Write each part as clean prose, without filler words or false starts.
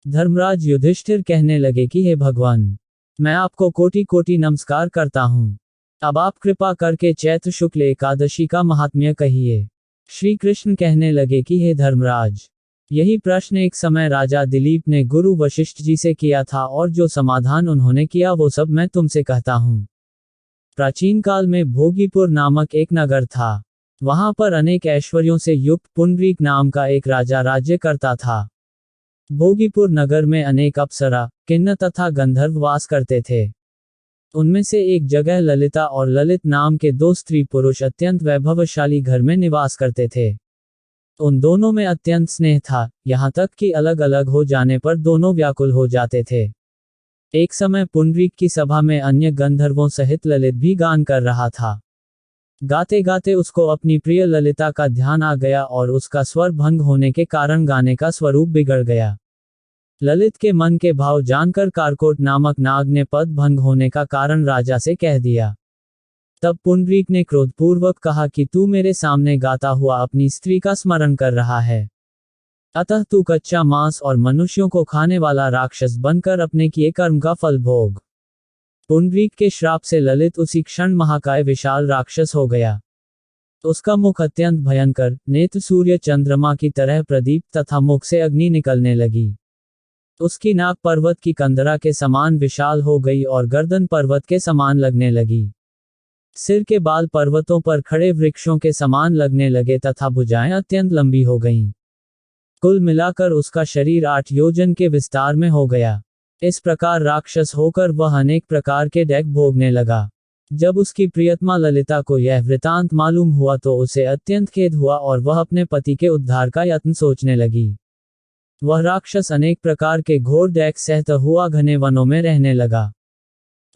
धर्मराज युधिष्ठिर कहने लगे कि हे भगवान, मैं आपको कोटि कोटि नमस्कार करता हूँ। अब आप कृपा करके चैत्र शुक्ल एकादशी का महात्म्य कहिए। श्री कृष्ण कहने लगे कि हे धर्मराज, यही प्रश्न एक समय राजा दिलीप ने गुरु वशिष्ठ जी से किया था और जो समाधान उन्होंने किया वो सब मैं तुमसे कहता हूँ। प्राचीन काल में भोगीपुर नामक एक नगर था। वहां पर अनेक ऐश्वर्यों से युक्त पुंडरीक नाम का एक राजा राज्य करता था। भोगीपुर नगर में अनेक अप्सरा, किन्नर तथा गंधर्व वास करते थे। उनमें से एक जगह ललिता और ललित नाम के दो स्त्री पुरुष अत्यंत वैभवशाली घर में निवास करते थे। उन दोनों में अत्यंत स्नेह था, यहाँ तक कि अलग अलग हो जाने पर दोनों व्याकुल हो जाते थे। एक समय पुंडरीक की सभा में अन्य गंधर्वों सहित ललित भी गान कर रहा था। गाते गाते उसको अपनी प्रिय ललिता का ध्यान आ गया और उसका स्वर भंग होने के कारण गाने का स्वरूप बिगड़ गया। ललित के मन के भाव जानकर कारकोट नामक नाग ने पद भंग होने का कारण राजा से कह दिया। तब पुंडरीक ने क्रोधपूर्वक कहा कि तू मेरे सामने गाता हुआ अपनी स्त्री का स्मरण कर रहा है, अतः तू कच्चा मांस और मनुष्यों को खाने वाला राक्षस बनकर अपने किए कर्म का फल भोग। पुंडरीक के श्राप से ललित उसी क्षण महाकाय विशाल राक्षस हो गया। उसका मुख अत्यंत भयंकर, नेत्र सूर्य चंद्रमा की तरह प्रदीप्त तथा मुख से अग्नि निकलने लगी। उसकी नाक पर्वत की कंदरा के समान विशाल हो गई और गर्दन पर्वत के समान लगने लगी। सिर के बाल पर्वतों पर खड़े वृक्षों के समान लगने लगे तथा भुजाएं अत्यंत लंबी हो गईं। कुल मिलाकर उसका शरीर 8 योजन के विस्तार में हो गया। इस प्रकार राक्षस होकर वह अनेक प्रकार के दैग भोगने लगा। जब उसकी प्रियतमा ललिता को यह वृतांत मालूम हुआ तो उसे अत्यंत खेद हुआ और वह अपने पति के उद्धार का यत्न सोचने लगी। वह राक्षस अनेक प्रकार के घोर दैग सहता हुआ घने वनों में रहने लगा।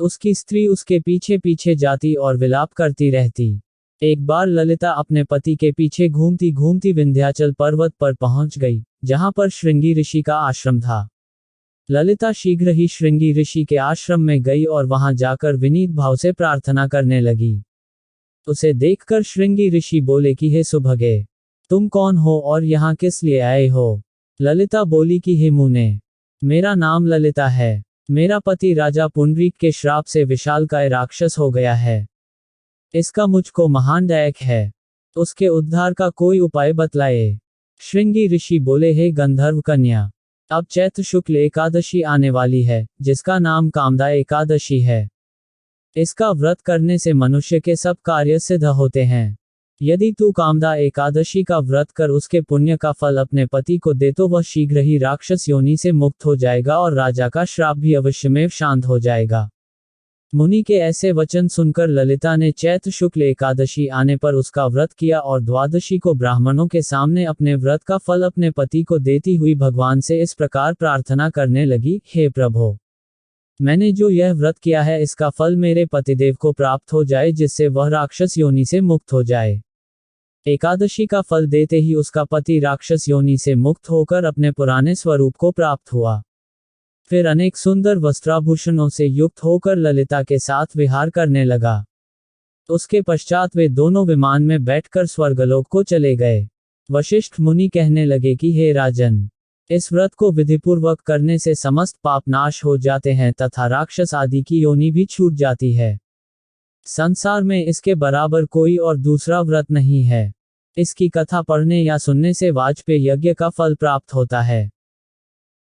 उसकी स्त्री उसके पीछे पीछे जाती और विलाप करती रहती। एक बार ललिता अपने पति के पीछे घूमती घूमती विंध्याचल पर्वत पर पहुंच गई, जहां पर श्रृंगी ऋषि का आश्रम था। ललिता शीघ्र ही श्रृंगी ऋषि के आश्रम में गई और वहां जाकर विनीत भाव से प्रार्थना करने लगी। उसे देखकर श्रृंगी ऋषि बोले कि हे सुभगे, तुम कौन हो और यहाँ किस लिए आए हो? ललिता बोली कि हे मुने, मेरा नाम ललिता है। मेरा पति राजा पुंडरीक के श्राप से विशालकाय राक्षस हो गया है। इसका मुझको महान दैक है। उसके उद्धार का कोई उपाय बतलाए। श्रृंगी ऋषि बोले, हे गंधर्व कन्या, अब चैत्र शुक्ल एकादशी आने वाली है, जिसका नाम कामदा एकादशी है। इसका व्रत करने से मनुष्य के सब कार्य सिद्ध होते हैं। यदि तू कामदा एकादशी का व्रत कर उसके पुण्य का फल अपने पति को दे तो वह शीघ्र ही राक्षस योनि से मुक्त हो जाएगा और राजा का श्राप भी अवश्यमेव शांत हो जाएगा। मुनि के ऐसे वचन सुनकर ललिता ने चैत्र शुक्ल एकादशी आने पर उसका व्रत किया और द्वादशी को ब्राह्मणों के सामने अपने व्रत का फल अपने पति को देती हुई भगवान से इस प्रकार प्रार्थना करने लगी, हे प्रभो, मैंने जो यह व्रत किया है इसका फल मेरे पतिदेव को प्राप्त हो जाए, जिससे वह राक्षस योनि से मुक्त हो जाए। एकादशी का फल देते ही उसका पति राक्षस योनि से मुक्त होकर अपने पुराने स्वरूप को प्राप्त हुआ। फिर अनेक सुंदर वस्त्राभूषणों से युक्त होकर ललिता के साथ विहार करने लगा। उसके पश्चात वे दोनों विमान में बैठकर स्वर्गलोक को चले गए। वशिष्ठ मुनि कहने लगे कि हे राजन, इस व्रत को विधिपूर्वक करने से समस्त पाप नाश हो जाते हैं तथा राक्षस आदि की योनि भी छूट जाती है। संसार में इसके बराबर कोई और दूसरा व्रत नहीं है। इसकी कथा पढ़ने या सुनने से वाजपेय यज्ञ का फल प्राप्त होता है।